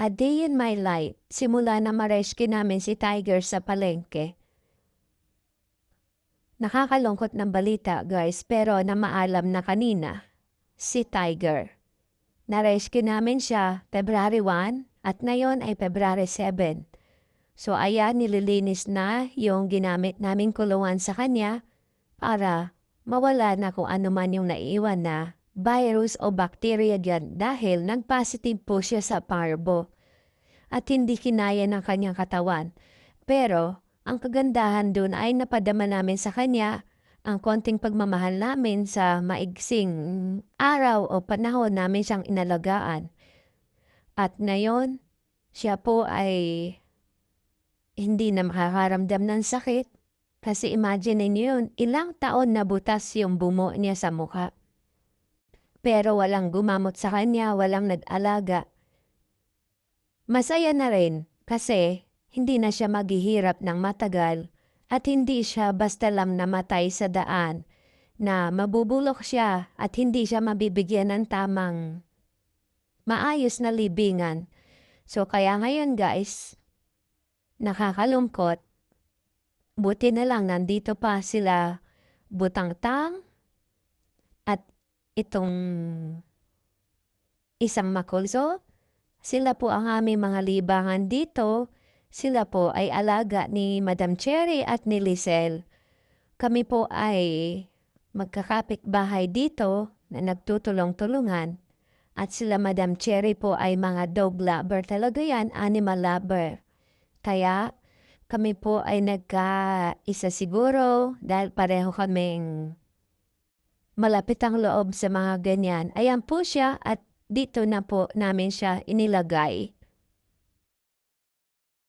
A Day in My Life, simula na ma-rescue namin si Tiger sa palengke. Nakakalungkot ng balita guys, pero namaalam na kanina, si Tiger. Na-rescue namin siya February 1 at ngayon ay February 7. So ayan, nililinis na yung ginamit naming kulungan sa kanya para mawala na kung ano man yung naiiwan na virus o bacteria dyan dahil nag-positive po siya sa parvo at hindi kinaya ng kanyang katawan. Pero ang kagandahan dun ay napadama namin sa kanya ang konting pagmamahal namin sa maigsing araw o panahon namin siyang inalagaan. At ngayon, siya po ay hindi na makakaramdam ng sakit. Kasi imagine niyo yun, ilang taon na butas yung bumo niya sa mukha. Pero walang gumamot sa kanya, walang nag-alaga. Masaya na rin kasi hindi na siya maghihirap ng matagal at hindi siya basta lang namatay sa daan na mabubulok siya at hindi siya mabibigyan ng tamang maayos na libingan. So kaya ngayon guys, nakakalungkot. Buti na lang nandito pa sila Butangtang at itong isang makulso. Sila po ang aming mga libangan dito. Sila po ay alaga ni Madam Cherry at ni Lizelle. Kami po ay magkakapit-bahay dito na nagtutulong-tulungan. At sila Madam Cherry po ay mga dog lover talaga yan, animal lover. Kaya kami po ay nagka-isa siguro dahil pareho kaming malapit ang loob sa mga ganyan. Ayan po siya at dito na po namin siya inilagay.